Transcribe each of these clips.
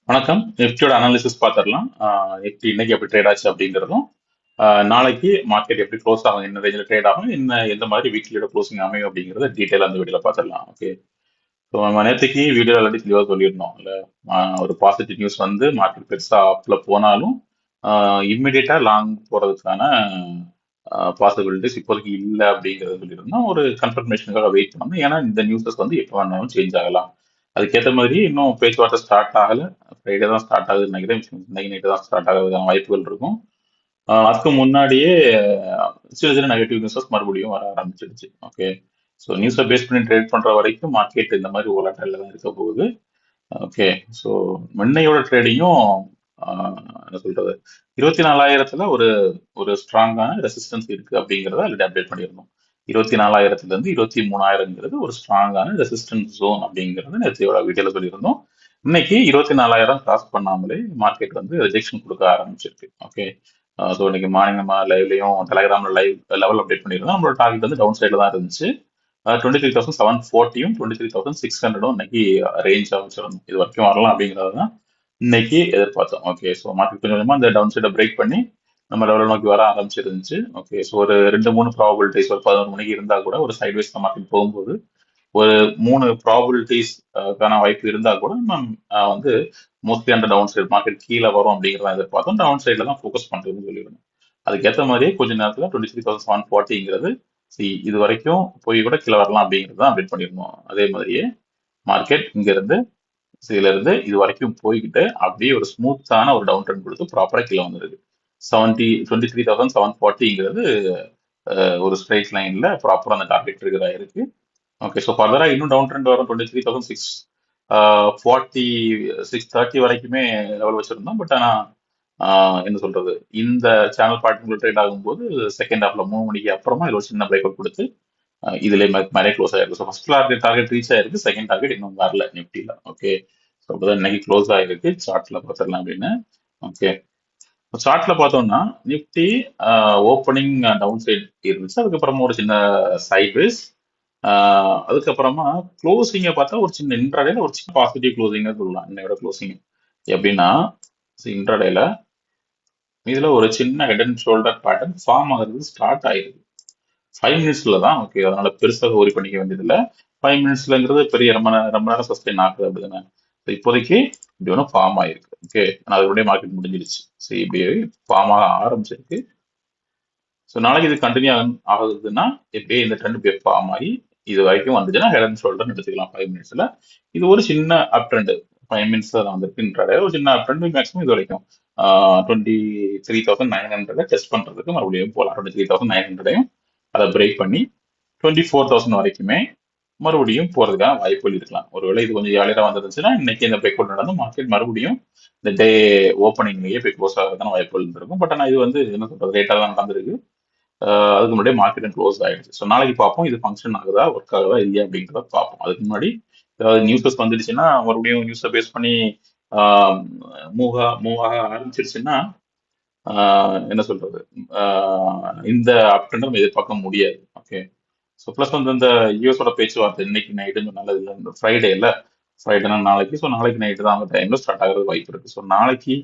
வணக்கம். நிஃப்டியோட அனாலிசிஸ் பார்த்துடலாம். நிஃப்டி இன்னைக்கு எப்படி ட்ரேட் ஆச்சு அப்படிங்கிறதும், நாளைக்கு மார்க்கெட் எப்படி க்ளோஸ் ஆகும், என்ன ரேஞ்சில் ட்ரேட் ஆகும், என்ன எந்த மாதிரி வீக்லியோட க்ளோசிங் அமையும் அப்படிங்கிறத டீட்டெயில் அந்த வீடியோல பார்த்துடலாம். ஓகே. ஸோ நம்ம நேற்றுக்கு வீடியோ ஆல்ரெடி தெளிவாக சொல்லியிருந்தோம் இல்லை. ஒரு பாசிட்டிவ் நியூஸ் வந்து மார்க்கெட் பெருசாக அப்பில் போனாலும் இம்மிடியட்டா லாங் போகிறதுக்கான பாசிபிலிட்டிஸ் இப்போதைக்கு இல்லை அப்படிங்கிறத சொல்லியிருந்தோம். ஒரு கன்ஃபர்மேஷனுக்காக வெயிட் பண்ணணும். ஏன்னா இந்த நியூஸஸ் வந்து எப்போ வேணாலும் சேஞ்ச் ஆகலாம். அதுக்கேற்ற மாதிரி இன்னும் பேச்சுவார்த்தை ஸ்டார்ட் ஆகல. ஃப்ரைடே தான் ஸ்டார்ட் ஆகுதுன்னு நினைக்கிறேன். இன்னைக்கு நைட்டு தான் ஸ்டார்ட் ஆகிறதுக்கான வாய்ப்புகள் இருக்கும். அதுக்கு முன்னாடியே சின்ன சின்ன நெகட்டிவ் நியூஸஸ் மறுபடியும் வர ஆரம்பிச்சிடுச்சு. ஓகே. ஸோ நியூஸை பேஸ் பண்ணி ட்ரேட் பண்ற வரைக்கும் மார்க்கெட் இந்த மாதிரி ஓலாட்டல்ல தான் இருக்க போகுது. ஓகே. ஸோ முன்னையோட ட்ரேடிங்கும் என்ன சொல்றது, 24,000த்துல ஒரு ஒரு ஸ்ட்ராங்கான ரெசிஸ்டன்ஸ் இருக்கு அப்படிங்கிறத ஆல்ரெடி அப்டேட் பண்ணியிருந்தோம். 24,000ல இருந்து 23,000ங்கிறது ஒரு ஸ்ட்ராங்கான ரெசிஸ்டன்ஸ் ஜோன் அப்படிங்கிறது நேற்றையோட வீடியோல சொல்லியிருந்தோம். இன்னைக்கு 24,000 கிராஸ் பண்ணாமலே மார்க்கெட் வந்து ரிஜெக்ஷன் கொடுக்க ஆரம்பிச்சிருக்கு. ஓகே. ஸோ இன்னைக்கு மார்னிங் நம்ம லைவ்லயும் டெலகிராம்ல லைவ் லெவல் அப்டேட் பண்ணியிருந்தோம். நம்மளோட டார்கெட் வந்து டவுன் சைடில் தான் இருந்துச்சு. 23,740யும் 23,600ம் இன்னைக்கு ரேஞ்ச் வச்சிருந்தோம். இது வரைக்கும் வரலாம் அப்படிங்கிறது தான் இன்னைக்கு எதிர்பார்த்தோம். ஓகே. ஸோ மார்க்கெட் கொஞ்சம் கொஞ்சமா இந்த டவுன் சைடை பிரேக் பண்ணி நம்ம லெவலில் நோக்கி வர ஆரம்பிச்சிருந்துச்சு. ஓகே. ஸோ ஒரு 2-3 ப்ராபபிலிட்டிஸ் ஒரு 11 மணிக்கு இருந்தா கூட ஒரு சைட்வைஸ் மார்க்கெட் போகும்போது ஒரு 3 ப்ராபபிலிட்டிஸ் வாய்ப்பு இருந்தா கூட நம்ம வந்து மோஸ்ட்லி அந்த டவுன் சைடு மார்க்கெட் கீழே வரும் அப்படிங்கிறத எதிர்பார்த்தோம். டவுன் சைடில் தான் ஃபோக்கஸ் பண்ணுறதுன்னு சொல்லியிருந்தோம். அதுக்கேற்ற மாதிரியே கொஞ்ச நேரத்தில் 23,740ங்கிறது இது வரைக்கும் போய் கூட கீழே வரலாம் அப்படிங்கிறது தான் அப்டேட் பண்ணியிருந்தோம். அதே மாதிரியே மார்க்கெட் இங்க இருந்து இதுல இருந்து இது வரைக்கும் போய்கிட்டு அப்படியே ஒரு ஸ்மூத்தான ஒரு டவுன் ட்ரெண்ட் கொடுத்து ப்ராப்பரா கீழே வந்துருக்கு. 23,740ங்கிறது ஒரு ஸ்ட்ரைட் லைன்ல ப்ராப்பரா அந்த டார்கெட் ட்ரிகர் ஆயிருக்கு. ஓகே. ஸோ ஃபர்தரா இன்னும் டவுன் ட்ரெண்ட் வரும். 23,640 630 வரைக்குமே லெவல் வச்சிருந்தோம். பட் ஆனா என்ன சொல்றது, இந்த சேனல் பார்ட்டிகுலர் ட்ரேட் ஆகும்போது செகண்ட் ஹாஃப்ல 3 மணிக்கு அப்புறமா இதுல ஒரு சின்ன பிரேக் அவுட் கொடுத்து இதுல மேலே க்ளோஸ் ஆயிருக்கு. ஸோ ஃபர்ஸ்ட் டார்கெட் ரீச் ஆயிருக்கு. செகண்ட் டார்கெட் இன்னும் வரல நிப்டில. ஓகே. ஸோ அப்பதான் இன்னைக்கு க்ளோஸ் ஆயிருக்கு. சார்ட்ல பார்த்துடலாம் அப்படின்னு. ஓகே. சார்ட்ல பார்த்தோம்னா நிப்டி ஓப்பனிங் டவுன் சைட் இருந்துச்சு. அதுக்கப்புறமா ஒரு சின்ன சைட்வேஸ். அதுக்கப்புறமா க்ளோசிங்கை பார்த்தா ஒரு சின்ன இன்ட்ராடேல ஒரு சின்ன பாசிட்டிவ் க்ளோசிங்னு சொல்லலாம். இன்னையோட க்ளோசிங் எப்படின்னா, இன்ட்ராடேல இதுல ஒரு சின்ன head and shoulder pattern form ஆகுறது ஸ்டார்ட் ஆயிருக்கு. 5 மினிட்ஸ்ல தான். ஓகே. அதனால பெருசாக worry பண்ணிக்க வேண்டியது இல்லை. 5 மினிட்ஸ்லங்கிறது பெரிய ரொம்ப நேரம் சஸ்டெயின் ஆகுது அப்படிதானே. So இப்போதைக்கு இப்படி ஒன்றும் ஃபார்ம் ஆயிருக்கு. ஓகே. ஆனால் அதனுடைய மார்க்கெட் முடிஞ்சிருச்சு. சரி, இப்படி ஃபார்ம் ஆக ஆரம்பிச்சிருக்கு. ஸோ நாளைக்கு இது கண்டினியூ ஆகுதுன்னா எப்படியே இந்த ட்ரெண்ட் இப்படியே ஃபார்ம் ஆகி இது வரைக்கும் வந்துச்சுன்னா ஹெட் அண்ட் ஷோல்டர் எடுத்துக்கலாம் 5 மினிட்ஸ்ல. இது ஒரு சின்ன அப் ட்ரெண்ட். 5 மினிட்ஸ்ல தான் வந்திருக்குன்ற ஒரு சின்ன அப் ட்ரெண்ட். மேக்ஸிமம் இது வரைக்கும் 23,900 டெஸ்ட் பண்றதுக்கு மறுபடியும் போகலாம். 23,900 அதை பிரேக் பண்ணி 24,000 வரைக்குமே மறுபடியும் போறதுக்கான வாய்ப்புகள் இருக்கலாம். ஒருவேளை இது கொஞ்சம் ஏர்லியரா வந்துருந்துச்சுன்னா இன்னைக்கு இந்த பிரேக் அவுட் நடந்து மார்க்கெட் மறுபடியும் இந்த டே ஓப்பனிங்லயே போய் க்ளோஸ் ஆகிறதுக்கான வாய்ப்புகள் இருக்கும். பட் ஆனால் இது வந்து என்ன சொல்றது, லேட்டாக தான் நடந்திருக்கு. அதுக்கு முன்னாடியே மார்க்கெட் க்ளோஸ் ஆயிடுச்சு. ஸோ நாளைக்கு பார்ப்போம் இது ஃபங்க்ஷன் ஆகுதா, ஒர்க் ஆகுதா இல்லையா அப்படிங்கிறத பார்ப்போம். அதுக்கு முன்னாடி ஏதாவது நியூஸஸ் வந்துடுச்சுன்னா மறுபடியும் நியூஸை பேஸ் பண்ணி மூவ் ஆக ஆரம்பிச்சிருச்சுன்னா என்ன சொல்றது, இந்த அப் ட்ரெண்ட் நம்ம எதிர்பார்க்க முடியாது. ஓகே. ஸோ ப்ளஸ் வந்து இந்த யூஎஸோட பேச்சுவார்த்தை இன்னைக்கு நைட்டுன்னு நல்லது இல்லை, இந்த ஃப்ரைடே இல்லை, ஃப்ரைடேனா நாளைக்கு. ஸோ நாளைக்கு நைட்டு தான் அந்த டைம்ல ஸ்டார்ட் ஆகிறது வாய்ப்பு இருக்கு. ஸோ நாளைக்கு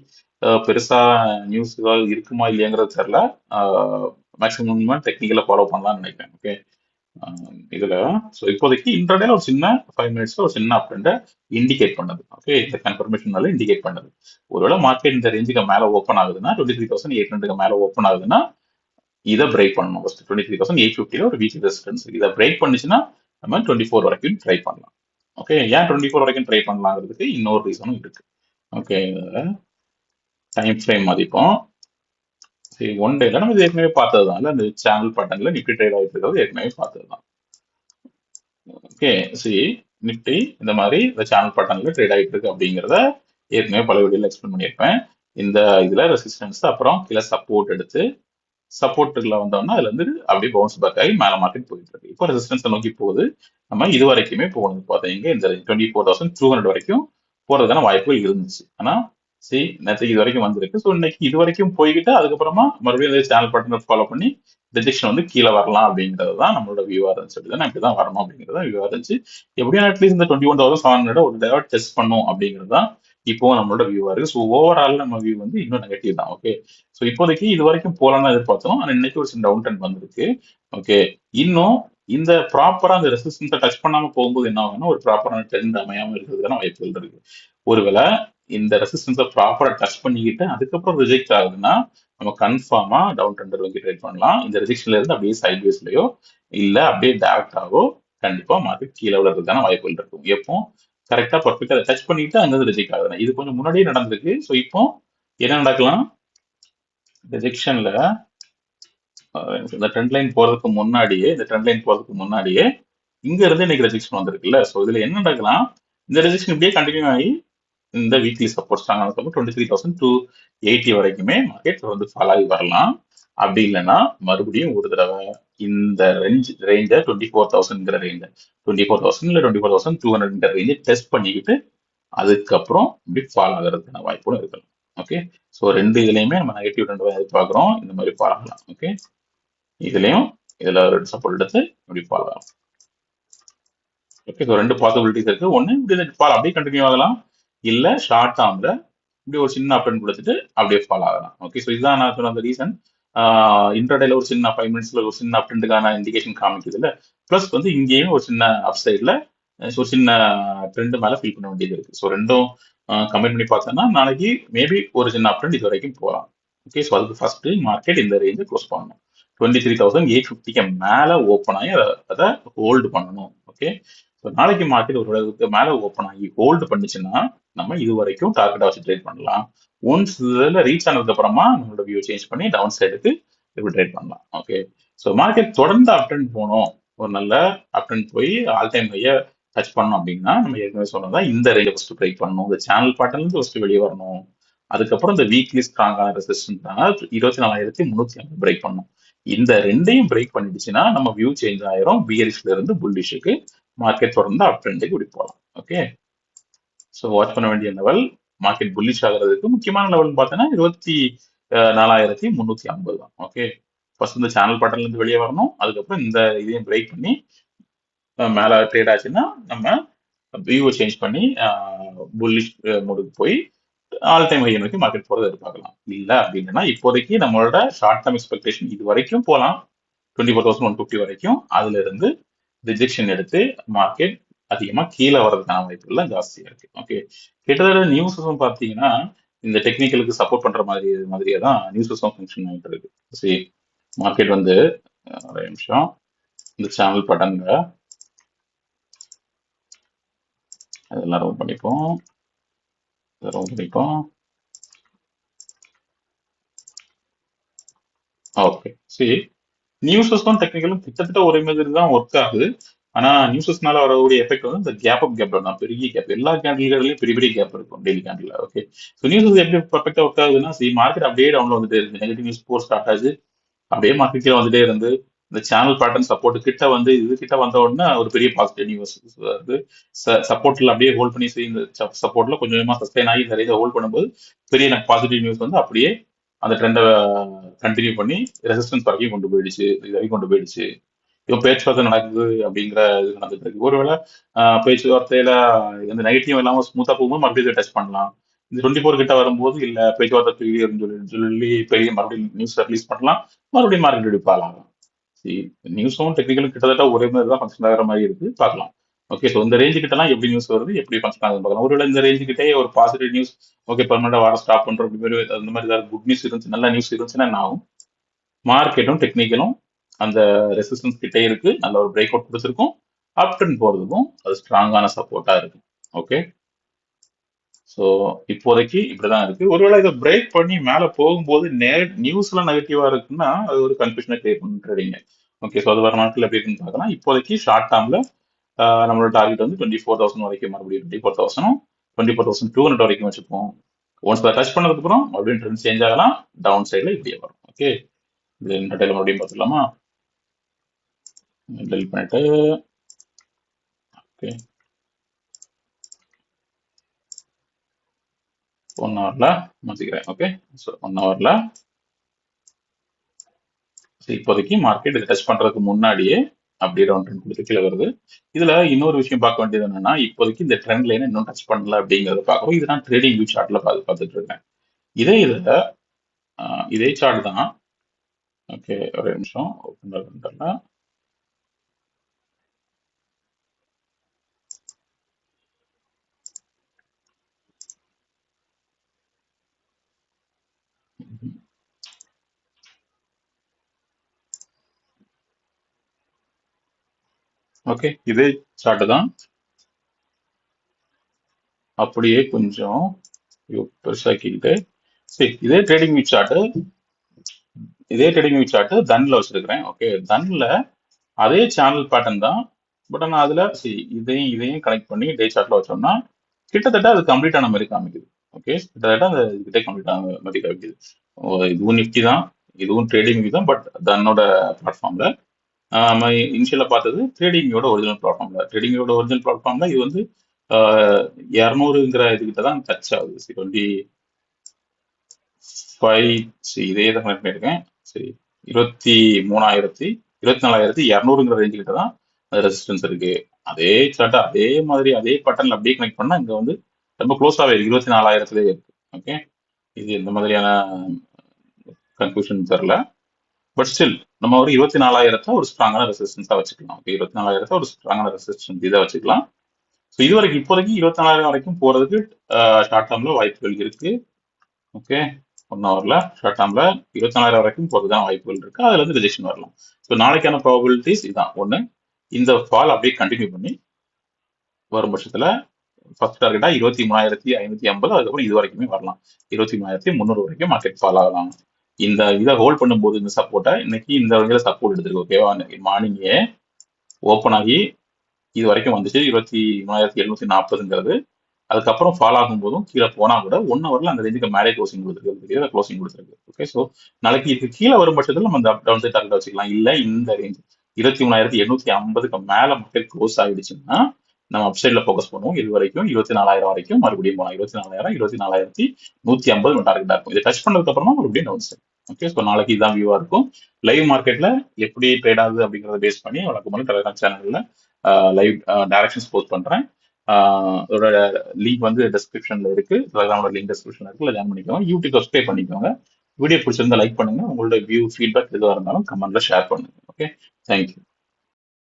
பெருசா நியூஸ் ஏதாவது இருக்குமா இல்லையாங்கிறது தெரியல. மேக்ஸிமம் டெக்னிக்கலா ஃபாலோ பண்ணலாம்னு நினைக்கிறேன். ஓகே. இதுல ஸோ இப்போதைக்கு இன்டர்டேல ஒரு சின்ன 5 மினிட்ஸ்ல ஒரு சின்ன அப் ட்ரெண்டை இண்டிகேட் பண்ணுது. ஓகே. இந்த கன்ஃபர்மேஷனால இண்டிகேட் பண்ணுது. ஒருவேளை மார்க்கெட் இந்த ரேஞ்சுக்கு மேல ஓப்பன் ஆகுதுன்னா 23,800 மேல ஓப்பன் ஆகுதுன்னா இதை பிரேக் பண்ணணும். ஃபர்ஸ்ட் 23,850 ஒரு வீக் ரெசிஸ்டன்ஸ். இதை பிரேக் பண்ணுச்சுன்னா நம்ம 24 வரைக்கும் ட்ரை பண்ணலாம். ஓகே. ஏன் 24 வரைக்கும் ட்ரை பண்ணலாங்கிறதுக்கு இன்னொரு ரீசனும் இருக்கு. ஓகே. டைம் ஃப்ரேம் மதிப்போம். சரி, ஒன் டேல நம்ம இது ஏற்கனவே பார்த்தது தான். அந்த சேனல் பட்டன்ல நிப்டி ட்ரேட் ஆகிட்டு இருக்கிறது ஏற்கனவே பார்த்தது தான். ஓகே. சரி, நிப்டி இந்த மாதிரி இந்த சேனல் பட்டன்ல ட்ரேட் ஆகிட்டு இருக்கு அப்படிங்கிறத ஏற்கனவே பல வீடியோல எக்ஸ்பிளைன் பண்ணியிருப்பேன். இந்த இதுல ரெசிஸ்டன்ஸ் அப்புறம் கீழே சப்போர்ட் எடுத்து சப்போர்ட்டுல வந்தோம்னா அதுல இருந்து அப்படியே பவுன்ஸ் பேக் ஆகி மேல மார்க்கெட் போயிட்டு இருக்கு. இப்போ ரெசிஸ்டன்ஸ் நோக்கி போகுது. நம்ம இது வரைக்குமே போகணும் பார்த்தீங்க இந்த 24,200 வரைக்கும் போறதுக்கான வாய்ப்புகள் இருந்துச்சு. ஆனா சரி, நேற்றுக்கு இது வரைக்கும் வந்திருக்கு. ஸோ இன்னைக்கு இது வரைக்கும் போய்கிட்டு அதுக்கப்புறமா மறுபடியும் சேனல் பட்டனை ஃபாலோ பண்ணி டிஜெக்ஷன் வந்து கீழே வரலாம் அப்படிங்கிறது தான் நம்மளோட வியூவா இருந்துச்சு. அப்படிதான் இப்படிதான் வரணும் அப்படிங்கிறது வியூவா இருந்துச்சு. எப்படியும் அட்லீஸ்ட் இந்த 21,700 ஒரு தடவை டெஸ்ட் பண்ணும் அப்படிங்கிறது தான் இப்போ நம்மளோட வியூவா இருக்கு. ஸோ ஓவரால் நம்ம வியூ வந்து இன்னும் நெகட்டிவ் தான். ஓகே. ஸோ இப்போதைக்கு இது வரைக்கும் போலாம்னு எதிர்பார்த்தோம். ஆனா இன்னைக்கு ஒரு சின்ன டவுன் ட்ரெண்ட் வந்திருக்கு. ஓகே. இன்னும் இந்த ப்ராப்பரா அந்த ரெசிஸ்டன்ஸை டச் பண்ணாம போகும்போது என்ன ஆகும்னா ஒரு ப்ராப்பரான ட்ரெண்ட் அமையாம இருக்கிறதுக்கான வாய்ப்புகள் இருக்கு. ஒருவேளை இந்த ரெசிஸ்டன்ஸை ப்ராப்பரா டச் பண்ணிக்கிட்டு அதுக்கப்புறம் ரிஜெக்ட் ஆகுதுன்னா நம்ம கன்ஃபார்மா டவுன் ட்ரெண்டர் வந்து ட்ரேட் பண்ணலாம். இந்த ரிஜெக்ஷன்ல இருந்து அப்படியே சைட் வேஸ்லயோ இல்ல அப்படியே டைரக்டாவோ கண்டிப்பா மார்க்கெட் கீழே விழுறதுக்கான வாய்ப்புகள் இருக்கும். எப்போ கரெக்டா பர்ஃபெக்டா அதை டச் பண்ணிட்டு அங்கிருந்து ரிஜெக்ட் ஆகுதுன்னா இது கொஞ்சம் முன்னாடியே நடந்திருக்கு. ஸோ இப்போ என்ன நடக்கலாம், ரிஜெக்ஷன்ல இந்த ட்ரெண்ட் லைன் போறதுக்கு முன்னாடியே இங்க இருந்து இன்னைக்கு ரெஜெக்ஷன் வந்திருக்குல்ல. ஸோ இதுல என்ன நடக்கலாம், இந்த ரெஜெக்ஷன் இப்படியே கண்டினியூ ஆகி இந்த வீக்லி சப்போர்ட் ஸ்ட்ராங்கான சப்போர்ட் 23,280 வரைக்குமே மார்க்கெட் வந்து ஃபால் ஆகி வரலாம். அப்படி இல்லைன்னா மறுபடியும் ஒரு தடவை இந்த ரேஞ்சை 24,000 ரேஞ்ச் 24,000 இல்லை 24,200 ரேஞ்சை டெஸ்ட் பண்ணிக்கிட்டு அதுக்கப்புறம் இப்படி ஃபால் ஆகிறதுக்கான வாய்ப்பும் இருக்கலாம். ஓகே. ஸோ ரெண்டு இதுலையுமே நம்ம நெகட்டிவ் ரெண்டு எதிர்பார்க்குறோம், இந்த மாதிரி ஃபால் ஆகலாம். ஓகே. இதுலயும் இதுல ரெண்டு சப்போர்ட் எடுத்து இப்படி ஃபால் ஆகலாம். ஓகே. ஸோ ரெண்டு பாசிபிலிட்டிஸ் இருக்கு. ஒன்று இப்படி ஃபால் அப்படியே கண்டினியூ ஆகலாம், இல்லை ஷார்ட் டேர்ம்ல இப்படி ஒரு சின்ன அப்டன் கொடுத்துட்டு அப்படியே ஃபாலோ ஆகலாம். ஓகே. ஸோ இதுதான் நான் சொன்ன அந்த ரீசன். இன்டர்டேல ஒரு சின்ன 5 மினிட்ஸ்ல ஒரு சின்ன அப்டெண்டுக்கான இண்டிகேஷன் காமிக்குது இல்லை. ப்ளஸ் வந்து இங்கேயும் ஒரு சின்ன அப் சைட்ல ஒரு சின்ன ட்ரெண்ட் மேல ஃபீல் பண்ண வேண்டியது இருக்கு. ஸோ ரெண்டும் கம்பைன் பண்ணி பார்த்தோம்னா நாளைக்கு மேபி ஒரு சின்ன அப்டெண்ட் இது வரைக்கும் போகலாம். ஓகே. ஸோ அதுக்கு ஃபர்ஸ்ட் மார்க்கெட் இந்த ரேஞ்சை க்ளோஸ் பண்ணணும். 23,850 மேல ஓப்பன் ஆகி அதை ஹோல்டு பண்ணணும். ஓகே. ஸோ நாளைக்கு மார்க்கெட் ஒரு அளவுக்கு மேல ஓப்பன் ஆகி ஹோல்டு பண்ணுச்சுன்னா நம்ம இது வரைக்கும் டார்கெட்டா வச்சு ட்ரேட் பண்ணலாம். ஒன்ஸ் இதுல ரீச் ஆனதுக்கு அப்புறமா நம்மளோட வியூ சேஞ்ச் பண்ணி டவுன் சைடுக்கு இப்படி ட்ரேட் பண்ணலாம். ஓகே. ஸோ மார்க்கெட் தொடர்ந்து அப்டெண்ட் போகணும், ஒரு நல்ல அப்டெண்ட் போய் ஆல் டைம் ஹையை டச் பண்ணோம் அப்படின்னா நம்ம ஏற்கனவே சொன்னதா இந்த ரேஞ்சை ஃபர்ஸ்ட் பிரேக் பண்ணணும், இந்த சேனல் பேட்டர்ல இருந்து ஃபர்ஸ்ட் வெளியே வரணும். அதுக்கப்புறம் இந்த வீக்லி ஸ்ட்ராங்கான ரெசிஸ்டன்ஸ் 24,350 பிரேக் பண்ணணும். இந்த ரெண்டையும் பிரேக் பண்ணிடுச்சுன்னா நம்ம வியூ சேஞ்ச் ஆயிரும், பியரிஷ்ல இருந்து புல்லிஷுக்கு மார்க்கெட் தொடர்ந்து அப் ட்ரெண்டுக்கு இப்படி போகலாம். ஓகே. ஸோ வாட்ச் பண்ண வேண்டிய லெவல் மார்க்கெட் புல்லிஷ் ஆகிறதுக்கு முக்கியமான லெவல் பார்த்தோன்னா 24,350 தான். ஓகே. ஃபர்ஸ்ட் இந்த சேனல் பேட்டர்ல இருந்து வெளியே வரணும், அதுக்கப்புறம் இந்த இதையும் பிரேக் பண்ணி மேல ட்ரேட் ஆச்சுன்னா நம்ம வியூவை சேஞ்ச் பண்ணி புல்லிஷ் மோடுக்கு போய் ஆல் டைம் ஹை நோக்கி மார்க்கெட் போறதை எதிர்பார்க்கலாம். இல்ல அப்படின்னா இப்போதைக்கு நம்மளோட ஷார்ட் டேர்ம் எக்ஸ்பெக்டேஷன் இது வரைக்கும் போகலாம், 24,150 வரைக்கும். அதுல இருந்து ரிஜெக்ஷன் எடுத்து மார்க்கெட் அதிகமா கீழே வர்றதுக்கான வாய்ப்புகள் ஜாஸ்தியா இருக்கு. ஓகே. கிட்டத்தட்ட நியூஸஸும் பார்த்தீங்கன்னா இந்த டெக்னிக்கலுக்கு சப்போர்ட் பண்ற மாதிரியே தான் நியூஸஸும் ஃபங்க்ஷன் ஆகிட்டு இருக்கு. சரி, மார்க்கெட் வந்து ஒரு நிமிஷம் இந்த சேனல் பட்டன்ல அதெல்லாம் ரவுண்ட் பண்ணிப்போம். ஓகே. சரி, நியூஸஸும் டெக்னிக்கலும் கிட்டத்தட்ட ஒரே மாதிரி தான் ஒர்க் ஆகுது. ஆனா நியூஸஸ்னால வரக்கூடிய எஃபெக்ட் வந்து இந்த கேப் தான், பெரிய கேப். எல்லா கேண்டில்கள்லயும் பெரிய பெரிய கேப் இருக்கும் daily candle. Okay. So newses எப்படி பர்ஃபெக்டா ஒர்க் ஆகுதுன்னா, சரி மார்க்கெட் அப்படியே டவுன்ல வந்துட்டே இருக்கு, நெகட்டிவ் நியூஸ் போர் ஸ்டார்ட் ஆச்சு, அப்படியே மார்க்கெட் கீழே வந்துட்டே இருந்து இந்த சேனல் பேட்டர்ன் சப்போர்ட் கிட்ட வந்து இது கிட்ட வந்த உடனே ஒரு பெரிய பாசிட்டிவ் நியூஸ் வருது. சப்போர்ட்ல அப்படியே ஹோல்ட் பண்ணி இந்த சப்போர்ட்ல கொஞ்சம் கொஞ்சமா சஸ்டைன் ஆகி நிறைய ஹோல்ட் பண்ணும்போது பெரிய பாசிட்டிவ் நியூஸ் வந்து அப்படியே அந்த ட்ரெண்டை கண்டினியூ பண்ணி ரெசிஸ்டன்ஸ் வரைக்கும் கொண்டு போயிடுச்சு, இது வரைக்கும் கொண்டு போயிடுச்சு. இப்போ பேச்சுவார்த்தை நடக்குது அப்படிங்கிற இது நடந்துட்டு இருக்கு. ஒருவேளை பேச்சுவார்த்தையில இந்த நெகட்டிவ் இல்லாம ஸ்மூத்தா போகும்போது மறுபடியும் டச் பண்ணலாம். இந்த 24 கிட்ட வரும்போது இல்ல பேச்சுவார்த்தை சொல்லி பெரிய மறுபடியும் நியூஸ் ரிலீஸ் பண்ணலாம், மறுபடியும் மார்க்கெட் எடுப்பாலாம். நியூஸும் டெக்னிக்கலும் கிட்டத்தட்ட ஒரே மாதிரி தான் ஃபங்க்ஷன் ஆகிற மாதிரி இருக்கு, பார்க்கலாம். ஓகே. ஸோ இந்த ரேஞ்சு கிட்டலாம் எப்படி நியூஸ் வருது, எப்படி ஃபங்க்ஷன் ஆகுது பார்க்கலாம். ஒருவேளை இந்த ரேஞ்சு கிட்டே ஒரு பாசிட்டிவ் நியூஸ், ஓகே பர்மனெண்டா வர ஸ்டாப் பண்றோம் அப்படி மாதிரி அந்த மாதிரி ஏதாவது குட் நியூஸ் இருந்துச்சு, நல்ல நியூஸ் இருந்துச்சுன்னா என்ன ஆகும், மார்க்கெட்டும் டெக்னிக்கலும் அந்த ரெசிஸ்டன்ஸ் கிட்டே இருக்கு, நல்ல ஒரு பிரேக் அவுட் கொடுத்துருக்கும், அப் ட்ரெண்ட் போறதுக்கும் அது ஸ்ட்ராங்கான சப்போர்ட்டா இருக்கு. ஓகே. ஸோ இப்போதைக்கு இப்படிதான் இருக்கு. ஒருவேளை இதை பிரேக் பண்ணி மேல போகும்போது நியூஸ்ல நெகட்டிவா இருக்குன்னா அது ஒரு கன்ஃபியூஷனை கிரியேட் பண்ணிட்டு. ஓகே. ஸோ அது வர நாட்கள் எப்படி இருக்குன்னு பார்க்கலாம். இப்போதைக்கு ஷார்ட் டேர்ம்ல நம்மளோட டார்கெட் வந்து 24,000 வரைக்கும், மறுபடியும் 24,000 24,200 வரைக்கும் வச்சுப்போம். ஒன்ஸ் அதை டச் பண்ணதுக்கு அப்புறம் மறுபடியும் ட்ரெண்ட் சேஞ்ச் ஆகலாம், டவுன் சைட்ல இப்படியே வரும். ஓகே. இது இன்டர்டேல மறுபடியும் பார்த்துக்கலாமா? டெலிட் பண்ணிட்டு ஓகே 1 ஹவர்ல மாத்திக்கிறேன். ஓகே. ஸோ 1 ஹவர்ல இப்போதைக்கு மார்க்கெட் இதை டச் பண்றதுக்கு முன்னாடியே அப்படியே டவுன் ட்ரெண்ட் கொடுத்து கீழே வருது. இதுல இன்னொரு விஷயம் பார்க்க வேண்டியது என்னன்னா, இப்போதைக்கு இந்த ட்ரெண்ட் லைனை இன்னும் டச் பண்ணல அப்படிங்கறத பார்க்குறோம். இது நான் ட்ரேடிங் வியூ சார்ட்ல பார்த்துட்டு இருக்கேன். இதுல இதே சார்ட் தான். ஓகே, ஒரு நிமிஷம் ஓப்பன் பண்ணிட்டேன். ஓகே, இதே சார்ட் தான். அப்படியே கொஞ்சம் பெருசாக்கிக்கிட்டு சரி, இதே ட்ரேடிங் வியூ சார்ட் தன்ல வச்சிருக்கிறேன். ஓகே, தன்ல அதே சேனல் பேட்டர்ன் தான். பட் ஆனா அதுல இதையும் கனெக்ட் பண்ணி டே சார்ட்ல வச்சோம்னா கிட்டத்தட்ட அது கம்ப்ளீட் ஆன மாதிரி காமிக்குது. ஓகே, கிட்டத்தட்ட அந்த கிட்டே கம்ப்ளீட் ஆன மாதிரி காமிக்குது. இதுவும் நிஃப்டி தான், இதுவும் ட்ரேடிங் வியூ தான். பட் தன்னோட பிளாட்ஃபார்ம்ல நம்ம இனிஷியலா பார்த்தது ட்ரேடிங்கோட ஒரிஜினல் பிளாட்ஃபார்ம்ல இது வந்து 200ங்கிற இதுகிட்ட தான் டச் ஆகுது. 25 இதே தான் கனெக்ட் பண்ணியிருக்கேன். சரி, 24,200ங்கிற ரேஞ்சு கிட்ட தான் ரெசிஸ்டன்ஸ் இருக்கு. அதே சார்ட் அதே மாதிரி அதே பட்டன்ல அப்படியே கனெக்ட் பண்ணா இங்க வந்து ரொம்ப க்ளோஸாவே இருக்கு, 24,000லேயே இருக்கு. ஓகே, இது எந்த மாதிரியான கன்ஃபியூஷன் தெரியல. பட் ஸ்டில் நம்ம ஒரு 24,000 ஒரு ஸ்ட்ராங்கான ரெசிஸ்டன்ஸா வச்சுக்கலாம். ஓகே, 24,000 ஒரு ஸ்ட்ராங்கான ரெசிஸ்டன்ஸ் இதை வச்சுக்கலாம். ஸோ இது வரைக்கும் இப்போதைக்கு 24,000 வரைக்கும் போறதுக்கு ஷார்ட் டேர்ம்ல வாய்ப்புகள் இருக்கு. ஓகே, 1 ஹவர்ல ஷார்ட் டேர்ம்ல 24,000 வரைக்கும் போறதுதான் வாய்ப்புகள் இருக்கு. அதுல இருந்து ரிஜெக்ஷன் வரலாம். ஸோ நாளைக்கான ப்ராபபிலிட்டிஸ் இதான். ஒண்ணு, இந்த ஃபால் அப்படியே கண்டினியூ பண்ணி வரும் பட்சத்துல ஃபர்ஸ்ட் டார்கெட்டா 23,550, அதுக்கப்புறம் இது வரைக்குமே வரலாம். 23,300 வரைக்கும் மார்க்கெட் ஃபால் ஆகலாம். இதை ஹோல்ட் பண்ணும்போது இந்த சப்போர்ட்டை இன்னைக்கு இந்த வகையில சப்போர்ட் எடுத்திருக்கு. ஓகேவா, மார்னிங்கே ஓப்பன் ஆகி இது வரைக்கும் வந்துச்சு 23,740ங்கிறது. அதுக்கப்புறம் ஃபால் ஆகும் போதும் கீழே போனா கூட 1 ஹவர்ல அந்த ரேஞ்சுக்கு மேலே க்ளோசிங் கொடுத்துருக்கு. ஓகே, ஸோ நாளைக்கு இதுக்கு கீழே வரும் பட்சத்தில் நம்ம இந்த டவுன் சைட் டார்கெட் வச்சுக்கலாம். இல்ல இந்த ரேஞ்ச் 23,850க்கு மேல மார்க்கெட் க்ளோஸ் ஆயிடுச்சுன்னா நம்ம அப்சைட்ல ஃபோக்கஸ் பண்ணுவோம். இது வரைக்கும் 24,000 வரைக்கும் மறுபடியும் போகலாம். 24,000, 24,150 டார்கெட்டா இருக்கும். இதை டச் பண்ணதுக்கு அப்புறமா மறுபடியும் டவுன் சைட். ஓகே, ஸோ நாளைக்கு இதான் வியூவா இருக்கும். லைவ் மார்க்கெட்ல எப்படி ட்ரேட் ஆகுது அப்படிங்கறத பேஸ் பண்ணி வழக்கமான டெலிகிராம் சேனல்ல லைவ் டைரக்ஷன்ஸ் போஸ்ட் பண்றேன். அதோட லிங்க் வந்து டிஸ்கிரிப்ஷன்ல இருக்கு. டெலிகிராமோட லிங்க் டிஸ்கிரிப்ஷன்ல இருக்கு, ஜாயின் பண்ணிக்கோங்க. யூடியூப் சப்ஸ்கிரைப் பண்ணிக்கோங்க. வீடியோ பிடிச்சிருந்தா லைக் பண்ணுங்க. உங்களோட வியூ ஃபீட்பேக் எதுவாக இருந்தாலும் கமெண்ட்ல ஷேர் பண்ணுங்க. Okay, thank you.